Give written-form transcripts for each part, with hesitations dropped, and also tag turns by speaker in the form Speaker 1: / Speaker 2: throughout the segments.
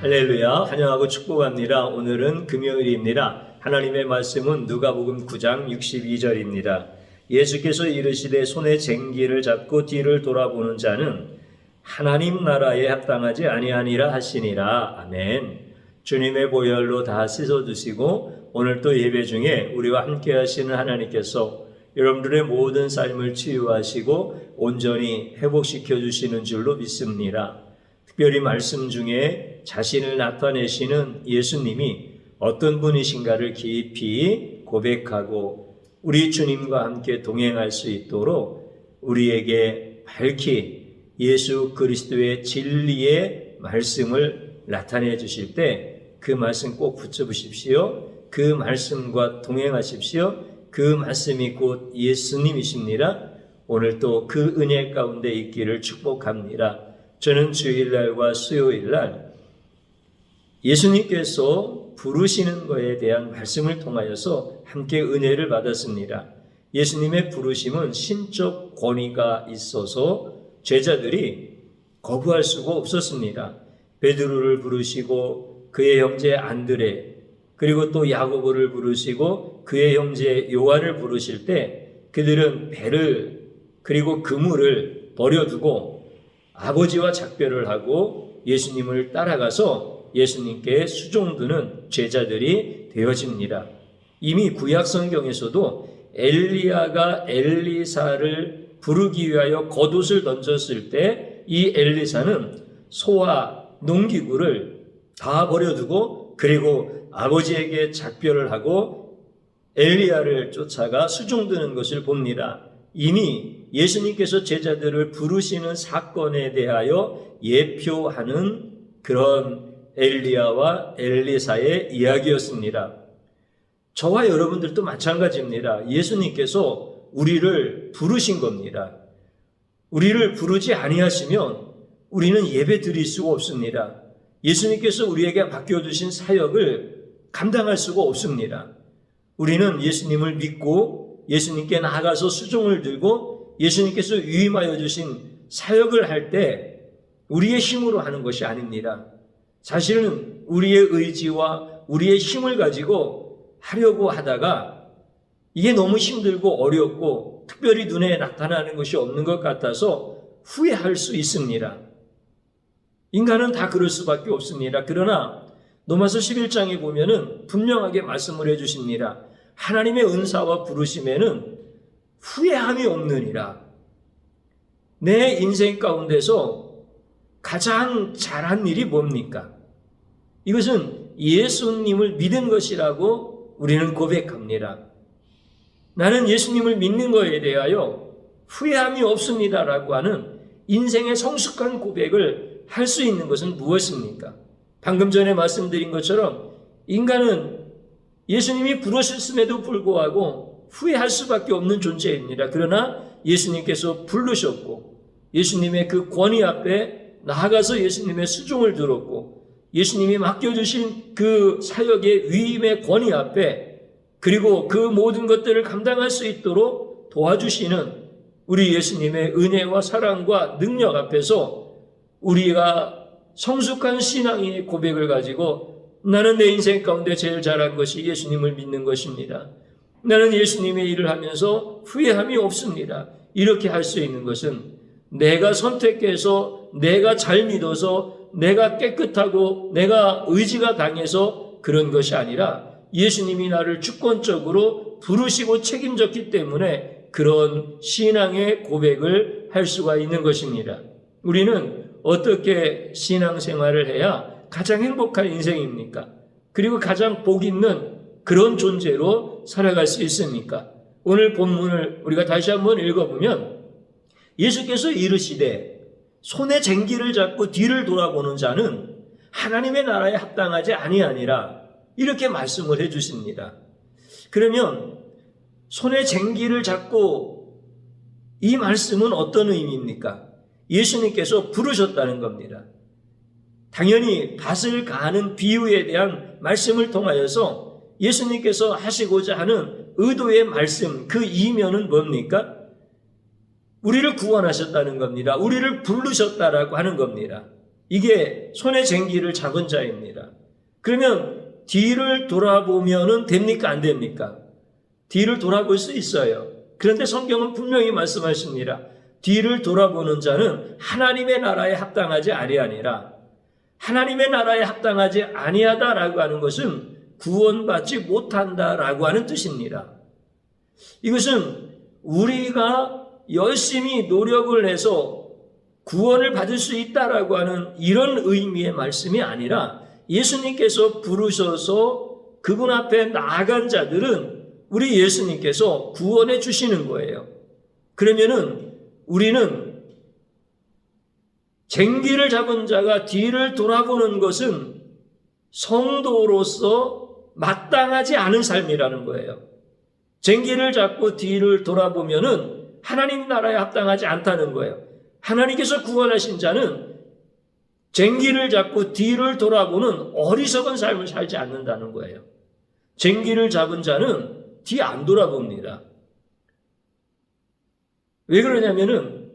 Speaker 1: 할렐루야, 환영하고 축복합니다. 오늘은 금요일입니다. 하나님의 말씀은 누가복음 9장 62절입니다. 예수께서 이르시되 손에 쟁기를 잡고 뒤를 돌아보는 자는 하나님 나라에 합당하지 아니하니라 하시니라. 아멘. 주님의 보혈로 다 씻어주시고 오늘 또 예배 중에 우리와 함께 하시는 하나님께서 여러분들의 모든 삶을 치유하시고 온전히 회복시켜 주시는 줄로 믿습니다. 특별히 말씀 중에 자신을 나타내시는 예수님이 어떤 분이신가를 깊이 고백하고 우리 주님과 함께 동행할 수 있도록 우리에게 밝히 예수 그리스도의 진리의 말씀을 나타내 주실 때 그 말씀 꼭 붙잡으십시오. 그 말씀과 동행하십시오. 그 말씀이 곧 예수님이십니다. 오늘 또 그 은혜 가운데 있기를 축복합니다. 저는 주일날과 수요일날 예수님께서 부르시는 것에 대한 말씀을 통하여서 함께 은혜를 받았습니다. 예수님의 부르심은 신적 권위가 있어서 제자들이 거부할 수가 없었습니다. 베드로를 부르시고 그의 형제 안드레 그리고 또 야고보를 부르시고 그의 형제 요한을 부르실 때 그들은 배를 그리고 그물을 버려두고 아버지와 작별을 하고 예수님을 따라가서 예수님께 수종드는 제자들이 되어집니다. 이미 구약 성경에서도 엘리야가 엘리사를 부르기 위하여 겉옷을 던졌을 때 이 엘리사는 소와 농기구를 다 버려두고 그리고 아버지에게 작별을 하고 엘리야를 쫓아가 수종드는 것을 봅니다. 이미 예수님께서 제자들을 부르시는 사건에 대하여 예표하는 그런 엘리야와 엘리사의 이야기였습니다. 저와 여러분들도 마찬가지입니다. 예수님께서 우리를 부르신 겁니다. 우리를 부르지 아니하시면 우리는 예배 드릴 수가 없습니다. 예수님께서 우리에게 맡겨주신 사역을 감당할 수가 없습니다. 우리는 예수님을 믿고 예수님께 나아가서 수종을 들고 예수님께서 위임하여 주신 사역을 할 때 우리의 힘으로 하는 것이 아닙니다. 사실은 우리의 의지와 우리의 힘을 가지고 하려고 하다가 이게 너무 힘들고 어렵고 특별히 눈에 나타나는 것이 없는 것 같아서 후회할 수 있습니다. 인간은 다 그럴 수밖에 없습니다. 그러나 로마서 11장에 보면은 분명하게 말씀을 해주십니다. 하나님의 은사와 부르심에는 후회함이 없느니라. 내 인생 가운데서 가장 잘한 일이 뭡니까? 이것은 예수님을 믿은 것이라고 우리는 고백합니다. 나는 예수님을 믿는 것에 대하여 후회함이 없습니다라고 하는 인생의 성숙한 고백을 할 수 있는 것은 무엇입니까? 방금 전에 말씀드린 것처럼 인간은 예수님이 부르셨음에도 불구하고 후회할 수밖에 없는 존재입니다. 그러나 예수님께서 부르셨고 예수님의 그 권위 앞에 나아가서 예수님의 수종을 들었고 예수님이 맡겨주신 그 사역의 위임의 권위 앞에 그리고 그 모든 것들을 감당할 수 있도록 도와주시는 우리 예수님의 은혜와 사랑과 능력 앞에서 우리가 성숙한 신앙의 고백을 가지고 나는 내 인생 가운데 제일 잘한 것이 예수님을 믿는 것입니다. 나는 예수님의 일을 하면서 후회함이 없습니다. 이렇게 할 수 있는 것은 내가 선택해서 내가 잘 믿어서 내가 깨끗하고 내가 의지가 강해서 그런 것이 아니라 예수님이 나를 주권적으로 부르시고 책임졌기 때문에 그런 신앙의 고백을 할 수가 있는 것입니다. 우리는 어떻게 신앙생활을 해야 가장 행복한 인생입니까? 그리고 가장 복 있는 그런 존재로 살아갈 수 있습니까? 오늘 본문을 우리가 다시 한번 읽어보면 예수께서 이르시되 손에 쟁기를 잡고 뒤를 돌아보는 자는 하나님의 나라에 합당하지 아니하니라 이렇게 말씀을 해주십니다. 그러면 손에 쟁기를 잡고 이 말씀은 어떤 의미입니까? 예수님께서 부르셨다는 겁니다. 당연히 밭을 가하는 비유에 대한 말씀을 통하여서 예수님께서 하시고자 하는 의도의 말씀, 그 이면은 뭡니까? 우리를 구원하셨다는 겁니다. 우리를 부르셨다라고 하는 겁니다. 이게 손에 쟁기를 잡은 자입니다. 그러면 뒤를 돌아보면은 됩니까? 안 됩니까? 뒤를 돌아볼 수 있어요. 그런데 성경은 분명히 말씀하십니다. 뒤를 돌아보는 자는 하나님의 나라에 합당하지 아니하니라. 하나님의 나라에 합당하지 아니하다라고 하는 것은 구원받지 못한다라고 하는 뜻입니다. 이것은 우리가 열심히 노력을 해서 구원을 받을 수 있다라고 하는 이런 의미의 말씀이 아니라 예수님께서 부르셔서 그분 앞에 나아간 자들은 우리 예수님께서 구원해 주시는 거예요. 그러면은 우리는 쟁기를 잡은 자가 뒤를 돌아보는 것은 성도로서 마땅하지 않은 삶이라는 거예요. 쟁기를 잡고 뒤를 돌아보면은 하나님 나라에 합당하지 않다는 거예요. 하나님께서 구원하신 자는 쟁기를 잡고 뒤를 돌아보는 어리석은 삶을 살지 않는다는 거예요. 쟁기를 잡은 자는 뒤 안 돌아봅니다. 왜 그러냐면은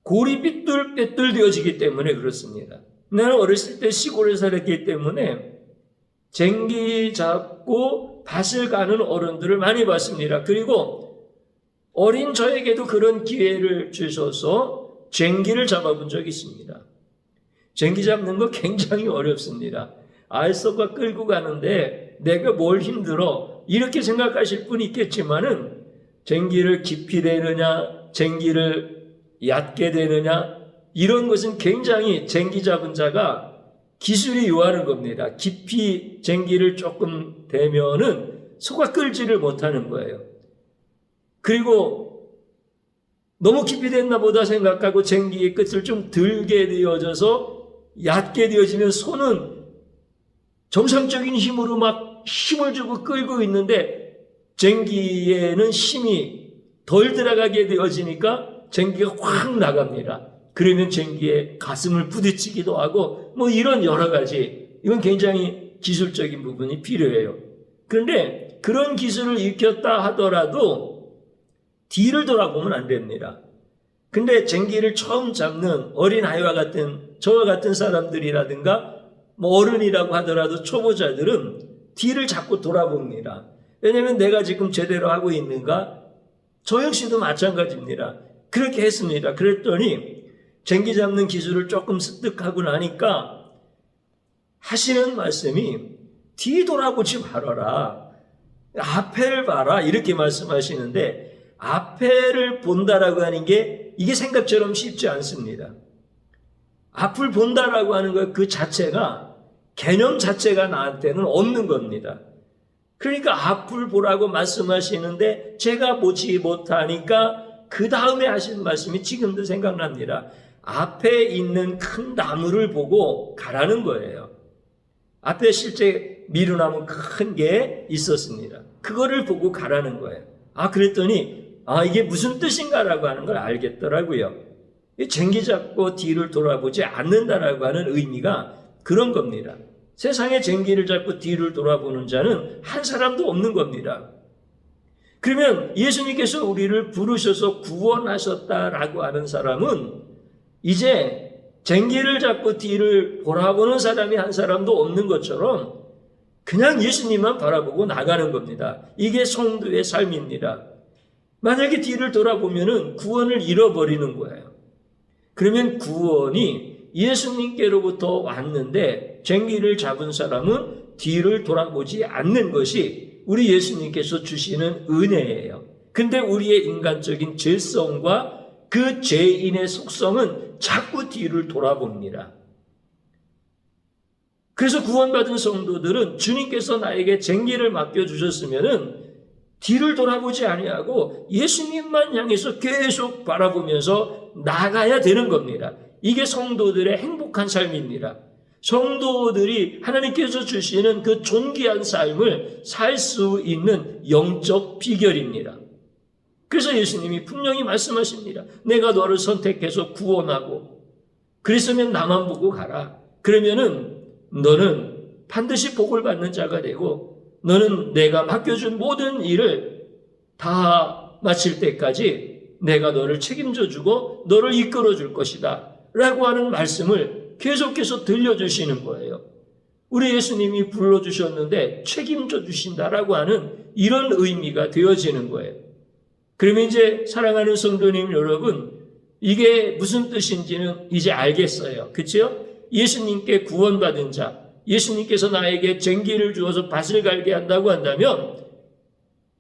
Speaker 1: 골이 삐뚤빼뚤 되어지기 때문에 그렇습니다. 나는 어렸을 때 시골에 살았기 때문에 쟁기 잡고 밭을 가는 어른들을 많이 봤습니다. 그리고 어린 저에게도 그런 기회를 주셔서 쟁기를 잡아본 적이 있습니다. 쟁기 잡는 거 굉장히 어렵습니다. 알석과 끌고 가는데 내가 뭘 힘들어 이렇게 생각하실 분이 있겠지만은 쟁기를 깊이 대느냐 쟁기를 얕게 대느냐 이런 것은 굉장히 쟁기 잡은 자가 기술이 요하는 겁니다. 깊이 쟁기를 조금 대면은 소가 끌지를 못하는 거예요. 그리고 너무 깊이 됐나 보다 생각하고 쟁기의 끝을 좀 들게 되어져서 얕게 되어지면 소는 정상적인 힘으로 막 힘을 주고 끌고 있는데 쟁기에는 힘이 덜 들어가게 되어지니까 쟁기가 확 나갑니다. 그러면 쟁기에 가슴을 부딪히기도 하고 뭐 이런 여러 가지 이건 굉장히 기술적인 부분이 필요해요. 그런데 그런 기술을 익혔다 하더라도 뒤를 돌아보면 안 됩니다. 근데 쟁기를 처음 잡는 어린아이와 같은 저와 같은 사람들이라든가 뭐 어른이라고 하더라도 초보자들은 뒤를 자꾸 돌아봅니다. 왜냐하면 내가 지금 제대로 하고 있는가? 저 역시도 마찬가지입니다. 그렇게 했습니다. 그랬더니 쟁기 잡는 기술을 조금 습득하고 나니까 하시는 말씀이 뒤 돌아보지 말아라. 앞에를 봐라. 이렇게 말씀하시는데 앞에를 본다라고 하는 게 이게 생각처럼 쉽지 않습니다. 앞을 본다라고 하는 것 그 자체가 개념 자체가 나한테는 없는 겁니다. 그러니까 앞을 보라고 말씀하시는데 제가 보지 못하니까 그 다음에 하신 말씀이 지금도 생각납니다. 앞에 있는 큰 나무를 보고 가라는 거예요. 앞에 실제 미루나무 큰 게 있었습니다. 그거를 보고 가라는 거예요. 그랬더니 이게 무슨 뜻인가라고 하는 걸 알겠더라고요. 쟁기 잡고 뒤를 돌아보지 않는다라고 하는 의미가 그런 겁니다. 세상에 쟁기를 잡고 뒤를 돌아보는 자는 한 사람도 없는 겁니다. 그러면 예수님께서 우리를 부르셔서 구원하셨다라고 하는 사람은 이제 쟁기를 잡고 뒤를 돌아보는 사람이 한 사람도 없는 것처럼 그냥 예수님만 바라보고 나가는 겁니다. 이게 성도의 삶입니다. 만약에 뒤를 돌아보면은 구원을 잃어버리는 거예요. 그러면 구원이 예수님께로부터 왔는데 쟁기를 잡은 사람은 뒤를 돌아보지 않는 것이 우리 예수님께서 주시는 은혜예요. 근데 우리의 인간적인 죄성과 그 죄인의 속성은 자꾸 뒤를 돌아봅니다. 그래서 구원받은 성도들은 주님께서 나에게 쟁기를 맡겨주셨으면은 뒤를 돌아보지 아니하고 예수님만 향해서 계속 바라보면서 나가야 되는 겁니다. 이게 성도들의 행복한 삶입니다. 성도들이 하나님께서 주시는 그 존귀한 삶을 살 수 있는 영적 비결입니다. 그래서 예수님이 분명히 말씀하십니다. 내가 너를 선택해서 구원하고 그랬으면 나만 보고 가라. 그러면은 너는 반드시 복을 받는 자가 되고 너는 내가 맡겨준 모든 일을 다 마칠 때까지 내가 너를 책임져 주고 너를 이끌어 줄 것이다 라고 하는 말씀을 계속해서 들려주시는 거예요. 우리 예수님이 불러주셨는데 책임져 주신다라고 하는 이런 의미가 되어지는 거예요. 그러면 이제 사랑하는 성도님 여러분, 이게 무슨 뜻인지는 이제 알겠어요. 그렇죠? 예수님께 구원받은 자, 예수님께서 나에게 쟁기를 주어서 밭을 갈게 한다고 한다면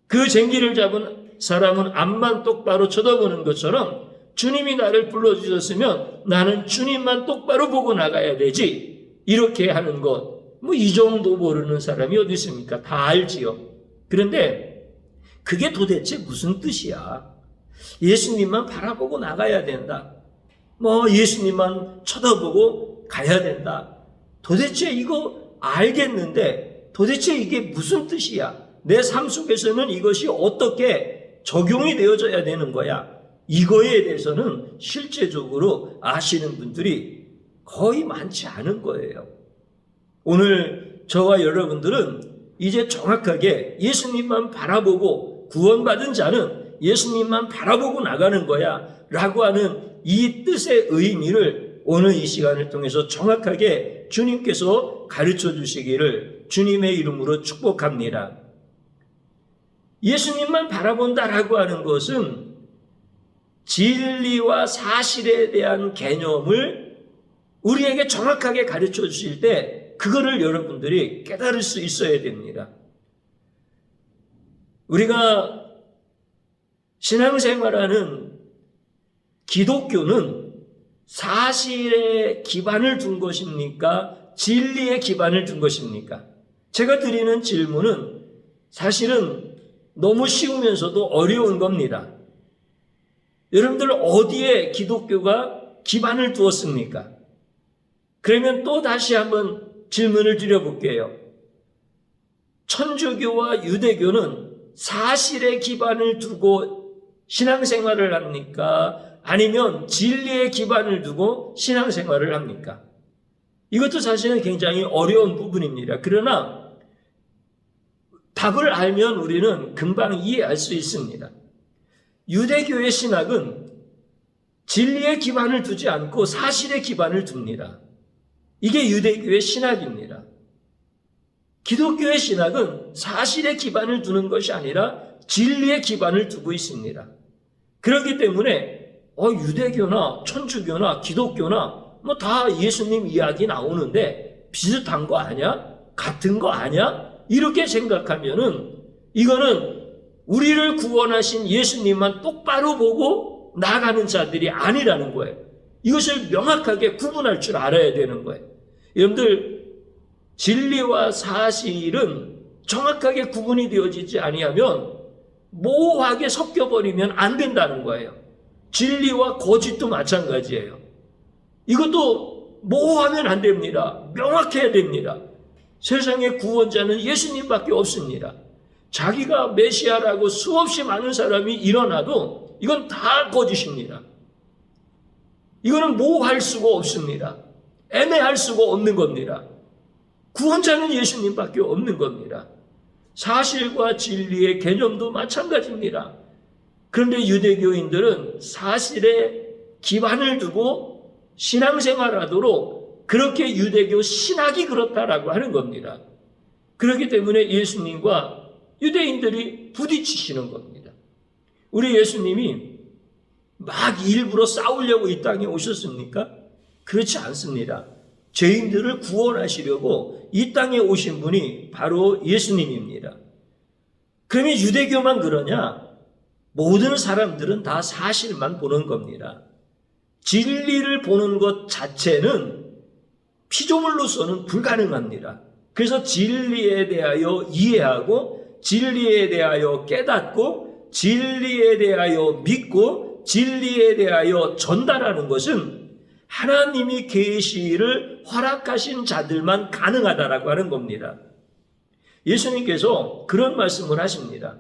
Speaker 1: 그 쟁기를 잡은 사람은 앞만 똑바로 쳐다보는 것처럼 주님이 나를 불러주셨으면 나는 주님만 똑바로 보고 나가야 되지. 이렇게 하는 것. 이 정도 모르는 사람이 어디 있습니까? 다 알지요. 그런데 그게 도대체 무슨 뜻이야? 예수님만 바라보고 나가야 된다. 예수님만 쳐다보고 가야 된다. 도대체 이거 알겠는데 도대체 이게 무슨 뜻이야? 내 삶 속에서는 이것이 어떻게 적용이 되어져야 되는 거야? 이거에 대해서는 실제적으로 아시는 분들이 거의 많지 않은 거예요. 오늘 저와 여러분들은 이제 정확하게 예수님만 바라보고 구원받은 자는 예수님만 바라보고 나가는 거야 라고 하는 이 뜻의 의미를 오늘 이 시간을 통해서 정확하게 주님께서 가르쳐 주시기를 주님의 이름으로 축복합니다. 예수님만 바라본다라고 하는 것은 진리와 사실에 대한 개념을 우리에게 정확하게 가르쳐 주실 때 그거를 여러분들이 깨달을 수 있어야 됩니다. 우리가 신앙생활하는 기독교는 사실에 기반을 둔 것입니까? 진리에 기반을 둔 것입니까? 제가 드리는 질문은 사실은 너무 쉬우면서도 어려운 겁니다. 여러분들 어디에 기독교가 기반을 두었습니까? 그러면 또 다시 한번 질문을 드려볼게요. 천주교와 유대교는 사실에 기반을 두고 신앙생활을 합니까? 아니면 진리에 기반을 두고 신앙생활을 합니까? 이것도 사실은 굉장히 어려운 부분입니다. 그러나 답을 알면 우리는 금방 이해할 수 있습니다. 유대교의 신학은 진리에 기반을 두지 않고 사실에 기반을 둡니다. 이게 유대교의 신학입니다. 기독교의 신학은 사실에 기반을 두는 것이 아니라 진리에 기반을 두고 있습니다. 그렇기 때문에 유대교나 천주교나 기독교나 다 예수님 이야기 나오는데 비슷한 거 아니야? 같은 거 아니야? 이렇게 생각하면은 이거는 우리를 구원하신 예수님만 똑바로 보고 나가는 자들이 아니라는 거예요. 이것을 명확하게 구분할 줄 알아야 되는 거예요. 여러분들 진리와 사실은 정확하게 구분이 되어지지 아니하면 모호하게 섞여버리면 안 된다는 거예요. 진리와 거짓도 마찬가지예요. 이것도 모호하면 안 됩니다. 명확해야 됩니다. 세상의 구원자는 예수님밖에 없습니다. 자기가 메시아라고 수없이 많은 사람이 일어나도 이건 다 거짓입니다. 이거는 모호할 수가 없습니다. 애매할 수가 없는 겁니다. 구원자는 예수님밖에 없는 겁니다. 사실과 진리의 개념도 마찬가지입니다. 그런데 유대교인들은 사실에 기반을 두고 신앙생활하도록 그렇게 유대교 신학이 그렇다라고 하는 겁니다. 그렇기 때문에 예수님과 유대인들이 부딪히시는 겁니다. 우리 예수님이 막 일부러 싸우려고 이 땅에 오셨습니까? 그렇지 않습니다. 죄인들을 구원하시려고 이 땅에 오신 분이 바로 예수님입니다. 그러면 유대교만 그러냐? 모든 사람들은 다 사실만 보는 겁니다. 진리를 보는 것 자체는 피조물로서는 불가능합니다. 그래서 진리에 대하여 이해하고 진리에 대하여 깨닫고 진리에 대하여 믿고 진리에 대하여 전달하는 것은 하나님이 계시를 허락하신 자들만 가능하다라고 하는 겁니다. 예수님께서 그런 말씀을 하십니다.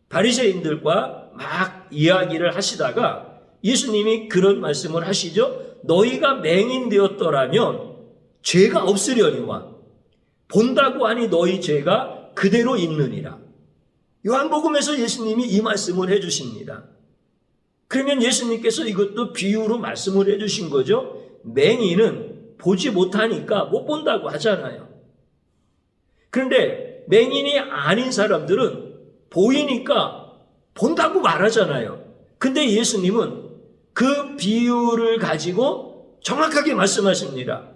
Speaker 1: 바리새인들과 막 이야기를 하시다가 예수님이 그런 말씀을 하시죠. 너희가 맹인되었더라면 죄가 없으려니와 본다고 하니 너희 죄가 그대로 있느니라. 요한복음에서 예수님이 이 말씀을 해주십니다. 그러면 예수님께서 이것도 비유로 말씀을 해주신 거죠. 맹인은 보지 못하니까 못 본다고 하잖아요. 그런데 맹인이 아닌 사람들은 보이니까 본다고 말하잖아요. 근데 예수님은 그 비유를 가지고 정확하게 말씀하십니다.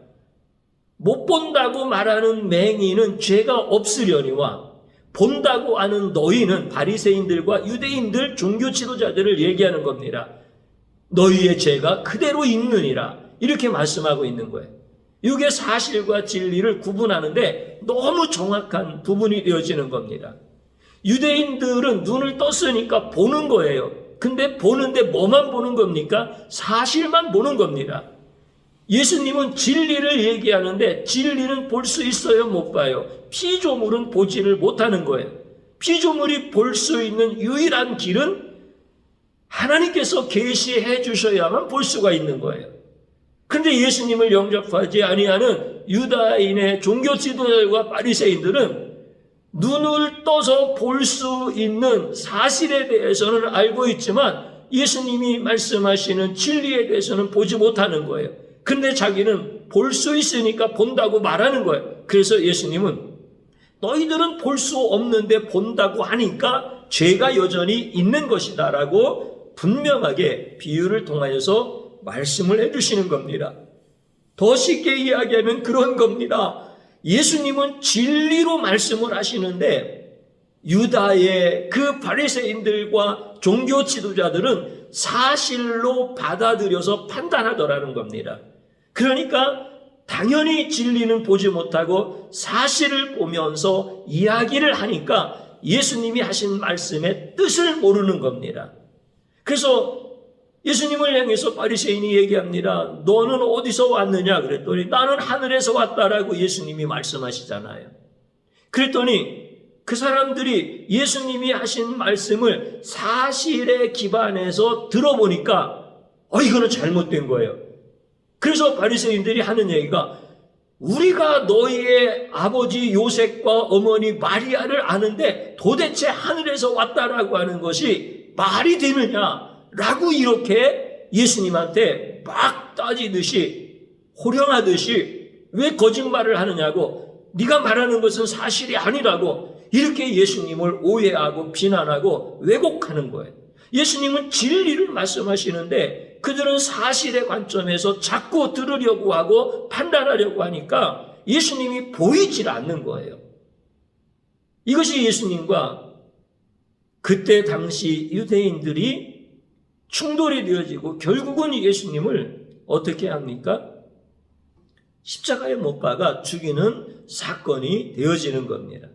Speaker 1: 못 본다고 말하는 맹인은 죄가 없으려니와 본다고 하는 너희는 바리새인들과 유대인들 종교 지도자들을 얘기하는 겁니다. 너희의 죄가 그대로 있느니라 이렇게 말씀하고 있는 거예요. 이게 사실과 진리를 구분하는데 너무 정확한 부분이 되어지는 겁니다. 유대인들은 눈을 떴으니까 보는 거예요. 근데 보는데 뭐만 보는 겁니까? 사실만 보는 겁니다. 예수님은 진리를 얘기하는데 진리는 볼 수 있어요? 못 봐요? 피조물은 보지를 못하는 거예요. 피조물이 볼 수 있는 유일한 길은 하나님께서 계시해 주셔야만 볼 수가 있는 거예요. 그런데 예수님을 영접하지 아니하는 유다인의 종교 지도자들과 바리새인들은 눈을 떠서 볼 수 있는 사실에 대해서는 알고 있지만 예수님이 말씀하시는 진리에 대해서는 보지 못하는 거예요. 근데 자기는 볼 수 있으니까 본다고 말하는 거예요. 그래서 예수님은 너희들은 볼 수 없는데 본다고 하니까 죄가 여전히 있는 것이다 라고 분명하게 비유를 통하여서 말씀을 해주시는 겁니다. 더 쉽게 이야기하면 그런 겁니다. 예수님은 진리로 말씀을 하시는데 유다의 그 바리새인들과 종교 지도자들은 사실로 받아들여서 판단하더라는 겁니다. 그러니까 당연히 진리는 보지 못하고 사실을 보면서 이야기를 하니까 예수님이 하신 말씀의 뜻을 모르는 겁니다. 그래서 예수님을 향해서 바리새인이 얘기합니다. 너는 어디서 왔느냐 그랬더니 나는 하늘에서 왔다라고 예수님이 말씀하시잖아요. 그랬더니 그 사람들이 예수님이 하신 말씀을 사실에 기반해서 들어보니까 이거는 잘못된 거예요. 그래서 바리새인들이 하는 얘기가 우리가 너희의 아버지 요셉과 어머니 마리아를 아는데 도대체 하늘에서 왔다라고 하는 것이 말이 되느냐라고 이렇게 예수님한테 막 따지듯이 호령하듯이 왜 거짓말을 하느냐고 네가 말하는 것은 사실이 아니라고 이렇게 예수님을 오해하고 비난하고 왜곡하는 거예요. 예수님은 진리를 말씀하시는데 그들은 사실의 관점에서 자꾸 들으려고 하고 판단하려고 하니까 예수님이 보이질 않는 거예요. 이것이 예수님과 그때 당시 유대인들이 충돌이 되어지고 결국은 예수님을 어떻게 합니까? 십자가에 못 박아 죽이는 사건이 되어지는 겁니다.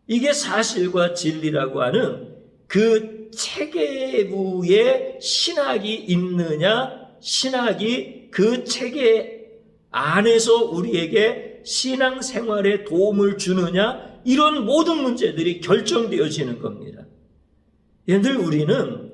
Speaker 1: 이게 사실과 진리라고 하는 그 체계부에 신학이 있느냐, 신학이 그 체계 안에서 우리에게 신앙생활에 도움을 주느냐, 이런 모든 문제들이 결정되어지는 겁니다. 얘들 우리는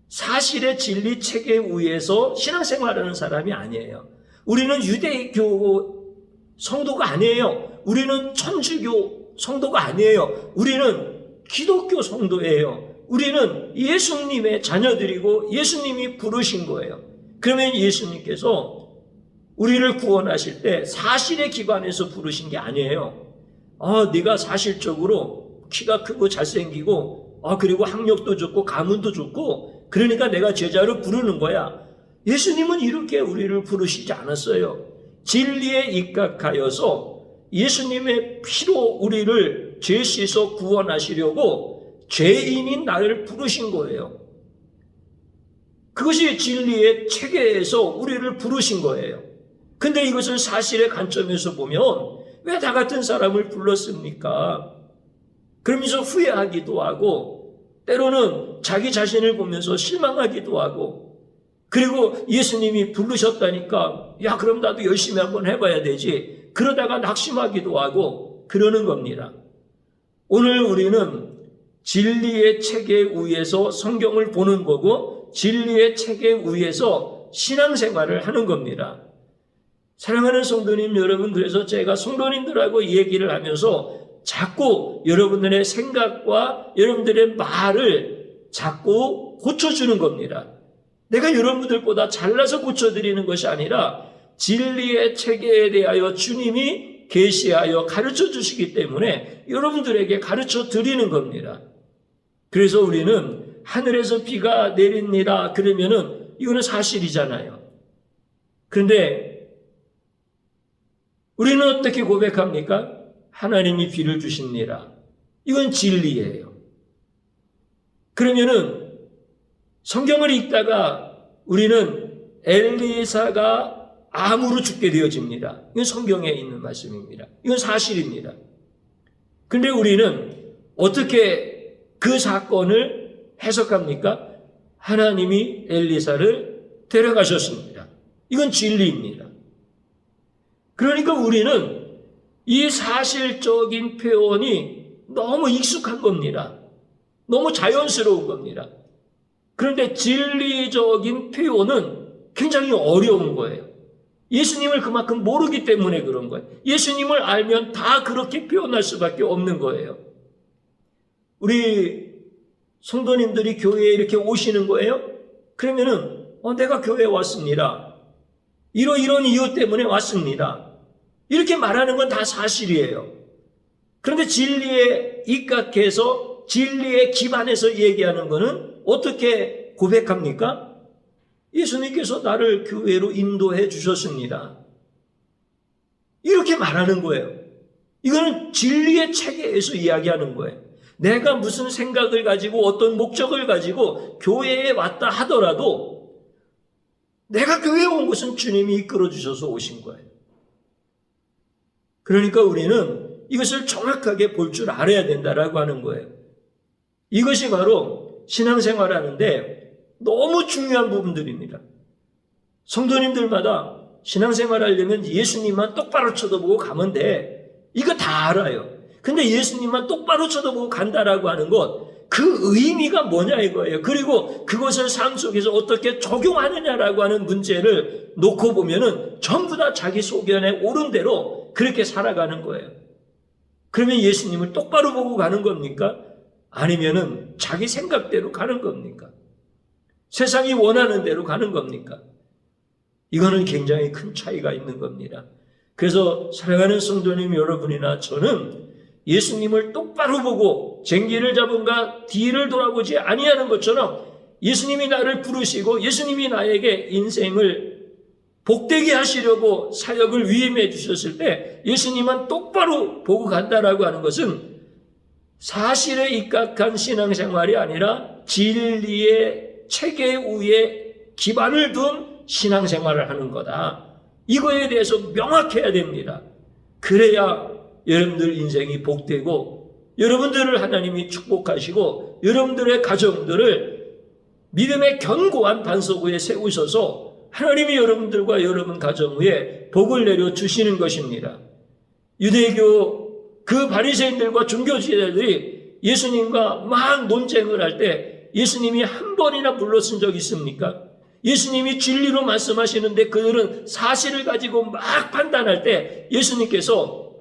Speaker 1: 사실의 진리 체계 위에서 신앙생활하는 사람이 아니에요. 우리는 유대교 성도가 아니에요. 우리는 천주교 성도가 아니에요. 우리는 기독교 성도예요. 우리는 예수님의 자녀들이고 예수님이 부르신 거예요. 그러면 예수님께서 우리를 구원하실 때 사실에 기반해서 부르신 게 아니에요. 네가 사실적으로 키가 크고 잘생기고 그리고 학력도 좋고 가문도 좋고 그러니까 내가 제자로 부르는 거야. 예수님은 이렇게 우리를 부르시지 않았어요. 진리에 입각하여서 예수님의 피로 우리를 죄 씻어 구원하시려고 죄인인 나를 부르신 거예요. 그것이 진리의 체계에서 우리를 부르신 거예요. 근데 이것을 사실의 관점에서 보면 왜 나 같은 사람을 불렀습니까? 그러면서 후회하기도 하고 때로는 자기 자신을 보면서 실망하기도 하고 그리고 예수님이 부르셨다니까 그럼 나도 열심히 한번 해봐야 되지. 그러다가 낙심하기도 하고 그러는 겁니다. 오늘 우리는 진리의 체계 위에서 성경을 보는 거고 진리의 체계 위에서 신앙생활을 하는 겁니다. 사랑하는 성도님 여러분, 그래서 제가 성도님들하고 얘기를 하면서 자꾸 여러분들의 생각과 여러분들의 말을 자꾸 고쳐주는 겁니다. 내가 여러분들보다 잘나서 고쳐드리는 것이 아니라 진리의 체계에 대하여 주님이 계시하여 가르쳐 주시기 때문에 여러분들에게 가르쳐 드리는 겁니다. 그래서 우리는 하늘에서 비가 내립니다. 그러면은 이거는 사실이잖아요. 그런데 우리는 어떻게 고백합니까? 하나님이 비를 주십니다. 이건 진리예요. 그러면은 성경을 읽다가 우리는 엘리사가 암으로 죽게 되어집니다. 이건 성경에 있는 말씀입니다. 이건 사실입니다. 그런데 우리는 어떻게 그 사건을 해석합니까? 하나님이 엘리사를 데려가셨습니다. 이건 진리입니다. 그러니까 우리는 이 사실적인 표현이 너무 익숙한 겁니다. 너무 자연스러운 겁니다. 그런데 진리적인 표현은 굉장히 어려운 거예요. 예수님을 그만큼 모르기 때문에 그런 거예요. 예수님을 알면 다 그렇게 표현할 수밖에 없는 거예요. 우리 성도님들이 교회에 이렇게 오시는 거예요? 그러면은 내가 교회에 왔습니다. 이런 이유 때문에 왔습니다. 이렇게 말하는 건 다 사실이에요. 그런데 진리에 입각해서 진리에 기반해서 얘기하는 거는 어떻게 고백합니까? 예수님께서 나를 교회로 인도해 주셨습니다. 이렇게 말하는 거예요. 이거는 진리의 체계에서 이야기하는 거예요. 내가 무슨 생각을 가지고 어떤 목적을 가지고 교회에 왔다 하더라도 내가 교회에 온 것은 주님이 이끌어 주셔서 오신 거예요. 그러니까 우리는 이것을 정확하게 볼 줄 알아야 된다라고 하는 거예요. 이것이 바로 신앙생활하는데 너무 중요한 부분들입니다. 성도님들마다 신앙생활하려면 예수님만 똑바로 쳐다보고 가면 돼. 이거 다 알아요. 근데 예수님만 똑바로 쳐다보고 간다라고 하는 것, 그 의미가 뭐냐 이거예요. 그리고 그것을 삶 속에서 어떻게 적용하느냐라고 하는 문제를 놓고 보면은 전부 다 자기 소견에 옳은 대로 그렇게 살아가는 거예요. 그러면 예수님을 똑바로 보고 가는 겁니까? 아니면은 자기 생각대로 가는 겁니까? 세상이 원하는 대로 가는 겁니까? 이거는 굉장히 큰 차이가 있는 겁니다. 그래서 사랑하는 성도님 여러분이나 저는 예수님을 똑바로 보고 쟁기를 잡은가 뒤를 돌아보지 아니하는 것처럼 예수님이 나를 부르시고 예수님이 나에게 인생을 복되게 하시려고 사역을 위임해 주셨을 때 예수님만 똑바로 보고 간다라고 하는 것은 사실에 입각한 신앙생활이 아니라 진리의 체계 위에 기반을 둔 신앙생활을 하는 거다. 이거에 대해서 명확해야 됩니다. 그래야 여러분들 인생이 복되고 여러분들을 하나님이 축복하시고 여러분들의 가정들을 믿음의 견고한 반석 위에 세우셔서 하나님이 여러분들과 여러분 가정 위에 복을 내려주시는 것입니다. 유대교 그 바리새인들과 종교지도자들이 예수님과 막 논쟁을 할 때 예수님이 한 번이나 물러선 적 있습니까? 예수님이 진리로 말씀하시는데 그들은 사실을 가지고 막 판단할 때 예수님께서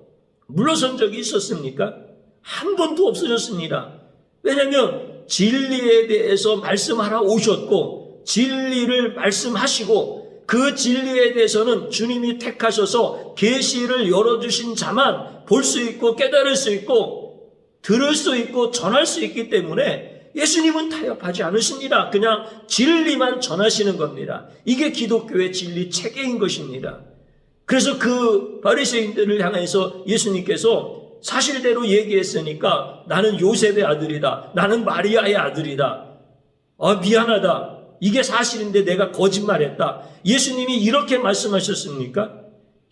Speaker 1: 물러선 적이 있었습니까? 한 번도 없어졌습니다. 왜냐하면 진리에 대해서 말씀하러 오셨고 진리를 말씀하시고 그 진리에 대해서는 주님이 택하셔서 계시를 열어주신 자만 볼 수 있고 깨달을 수 있고 들을 수 있고 전할 수 있기 때문에 예수님은 타협하지 않으십니다. 그냥 진리만 전하시는 겁니다. 이게 기독교의 진리 체계인 것입니다. 그래서 그 바리새인들을 향해서 예수님께서 사실대로 얘기했으니까 나는 요셉의 아들이다. 나는 마리아의 아들이다. 미안하다. 이게 사실인데 내가 거짓말했다. 예수님이 이렇게 말씀하셨습니까?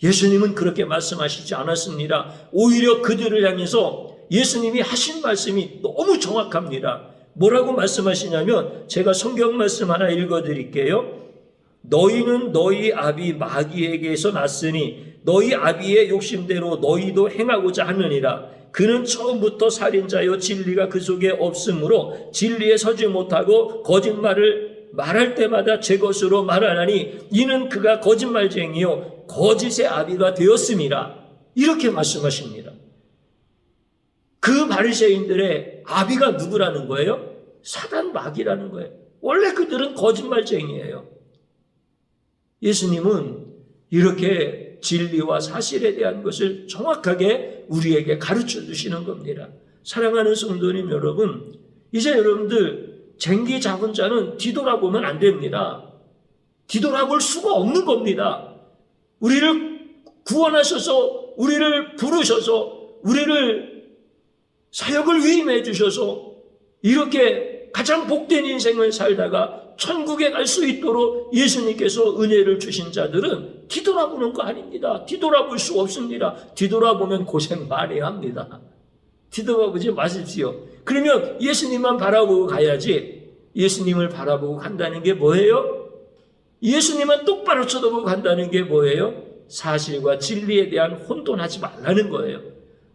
Speaker 1: 예수님은 그렇게 말씀하시지 않았습니다. 오히려 그들을 향해서 예수님이 하신 말씀이 너무 정확합니다. 뭐라고 말씀하시냐면 제가 성경 말씀 하나 읽어드릴게요. 너희는 너희 아비 마귀에게서 났으니 너희 아비의 욕심대로 너희도 행하고자 하느니라. 그는 처음부터 살인자요 진리가 그 속에 없으므로 진리에 서지 못하고 거짓말을 말할 때마다 제 것으로 말하나니 이는 그가 거짓말쟁이요 거짓의 아비가 되었음이라. 이렇게 말씀하십니다. 그 바리새인들의 아비가 누구라는 거예요? 사단 마귀라는 거예요. 원래 그들은 거짓말쟁이에요. 예수님은 이렇게 진리와 사실에 대한 것을 정확하게 우리에게 가르쳐 주시는 겁니다. 사랑하는 성도님 여러분, 이제 여러분들 쟁기 잡은 자는 뒤돌아보면 안 됩니다. 뒤돌아볼 수가 없는 겁니다. 우리를 구원하셔서, 우리를 부르셔서, 우리를 사역을 위임해 주셔서 이렇게 가장 복된 인생을 살다가 천국에 갈 수 있도록 예수님께서 은혜를 주신 자들은 뒤돌아보는 거 아닙니다. 뒤돌아볼 수 없습니다. 뒤돌아보면 고생 많이 합니다. 뒤돌아보지 마십시오. 그러면 예수님만 바라보고 가야지. 예수님을 바라보고 간다는 게 뭐예요? 예수님만 똑바로 쳐다보고 간다는 게 뭐예요? 사실과 진리에 대한 혼돈하지 말라는 거예요.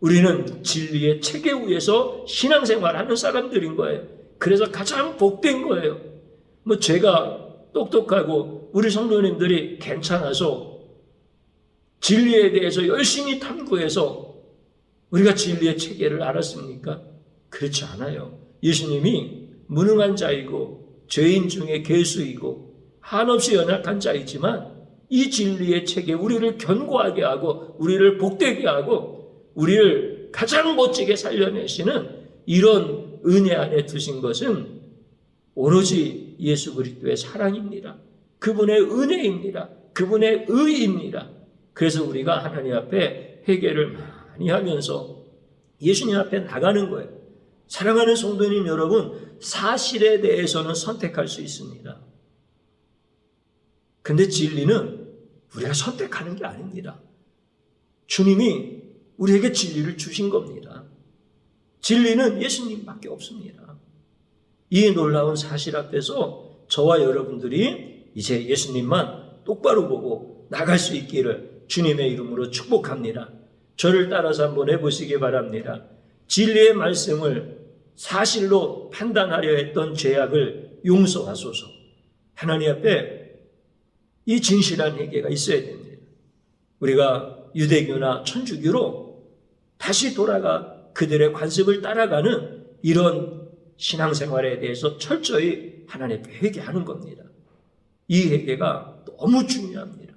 Speaker 1: 우리는 진리의 체계 위에서 신앙생활하는 사람들인 거예요. 그래서 가장 복된 거예요. 뭐 제가 똑똑하고 우리 성도님들이 괜찮아서 진리에 대해서 열심히 탐구해서 우리가 진리의 체계를 알았습니까? 그렇지 않아요. 예수님이 무능한 자이고 죄인 중에 괴수이고 한없이 연약한 자이지만 이 진리의 체계, 우리를 견고하게 하고 우리를 복되게 하고 우리를 가장 멋지게 살려내시는 이런 은혜 안에 두신 것은 오로지 예수 그리스도의 사랑입니다. 그분의 은혜입니다. 그분의 의입니다. 그래서 우리가 하나님 앞에 회개를 많이 하면서 예수님 앞에 나가는 거예요. 사랑하는 성도님 여러분, 사실에 대해서는 선택할 수 있습니다. 근데 진리는 우리가 선택하는 게 아닙니다. 주님이 우리에게 진리를 주신 겁니다. 진리는 예수님밖에 없습니다. 이 놀라운 사실 앞에서 저와 여러분들이 이제 예수님만 똑바로 보고 나갈 수 있기를 주님의 이름으로 축복합니다. 저를 따라서 한번 해보시기 바랍니다. 진리의 말씀을 사실로 판단하려 했던 죄악을 용서하소서. 하나님 앞에 이 진실한 회개가 있어야 됩니다. 우리가 유대교나 천주교로 다시 돌아가 그들의 관습을 따라가는 이런 신앙생활에 대해서 철저히 하나님 앞에 회개하는 겁니다. 이 회개가 너무 중요합니다.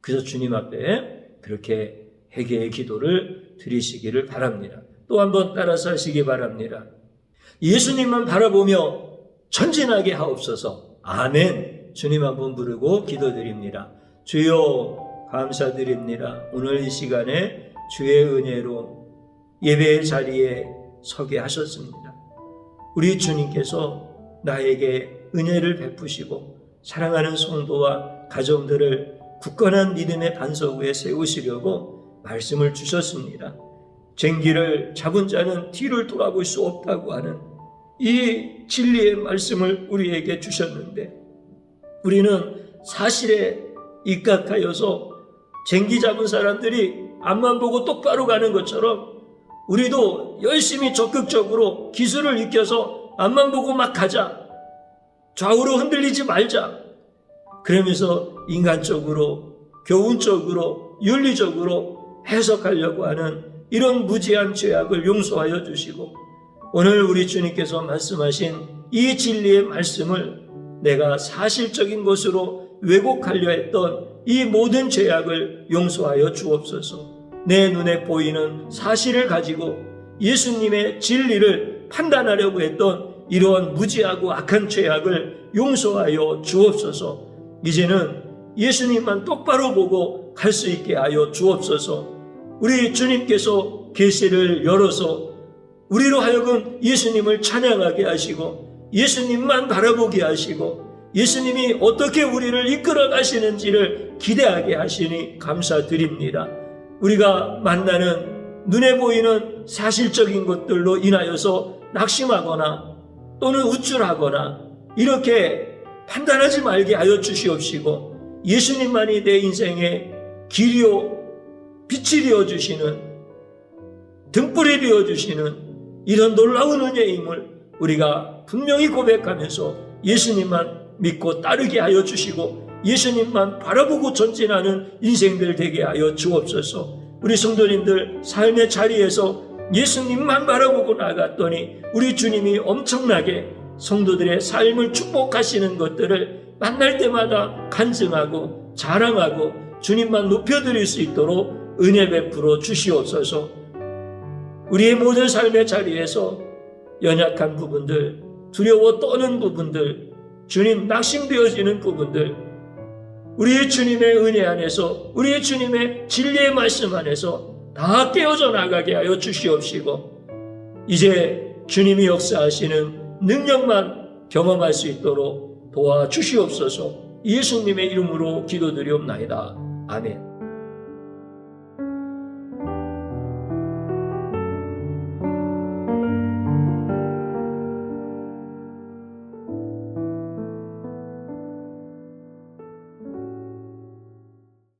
Speaker 1: 그래서 주님 앞에 그렇게 회개의 기도를 드리시기를 바랍니다. 또 한번 따라서 하시기 바랍니다. 예수님만 바라보며 전진하게 하옵소서. 아멘. 주님 한번 부르고 기도드립니다. 주여 감사드립니다. 오늘 이 시간에 주의 은혜로 예배의 자리에 서게 하셨습니다. 우리 주님께서 나에게 은혜를 베푸시고 사랑하는 성도와 가정들을 굳건한 믿음의 반석 위에 세우시려고 말씀을 주셨습니다. 쟁기를 잡은 자는 뒤를 돌아볼 수 없다고 하는 이 진리의 말씀을 우리에게 주셨는데 우리는 사실에 입각하여서 쟁기 잡은 사람들이 앞만 보고 똑바로 가는 것처럼 우리도 열심히 적극적으로 기술을 익혀서 앞만 보고 막 가자. 좌우로 흔들리지 말자. 그러면서 인간적으로, 교훈적으로, 윤리적으로 해석하려고 하는 이런 무지한 죄악을 용서하여 주시고 오늘 우리 주님께서 말씀하신 이 진리의 말씀을 내가 사실적인 것으로 왜곡하려 했던 이 모든 죄악을 용서하여 주옵소서. 내 눈에 보이는 사실을 가지고 예수님의 진리를 판단하려고 했던 이러한 무지하고 악한 죄악을 용서하여 주옵소서. 이제는 예수님만 똑바로 보고 갈 수 있게 하여 주옵소서. 우리 주님께서 계시를 열어서 우리로 하여금 예수님을 찬양하게 하시고 예수님만 바라보게 하시고 예수님이 어떻게 우리를 이끌어 가시는지를 기대하게 하시니 감사드립니다. 우리가 만나는 눈에 보이는 사실적인 것들로 인하여서 낙심하거나 또는 우쭐하거나 이렇게 판단하지 말게 하여 주시옵시고 예수님만이 내 인생의 길이요 빛이 되어주시는 등불이 되어주시는 이런 놀라운 은혜임을 우리가 분명히 고백하면서 예수님만 믿고 따르게 하여 주시고 예수님만 바라보고 전진하는 인생들 되게 하여 주옵소서. 우리 성도님들 삶의 자리에서 예수님만 바라보고 나갔더니 우리 주님이 엄청나게 성도들의 삶을 축복하시는 것들을 만날 때마다 간증하고 자랑하고 주님만 높여드릴 수 있도록 은혜 베풀어 주시옵소서. 우리의 모든 삶의 자리에서 연약한 부분들, 두려워 떠는 부분들, 주님 낙심되어지는 부분들, 우리의 주님의 은혜 안에서, 우리의 주님의 진리의 말씀 안에서 다 깨어져 나가게 하여 주시옵시고, 이제 주님이 역사하시는 능력만 경험할 수 있도록 도와주시옵소서. 예수님의 이름으로 기도드리옵나이다. 아멘.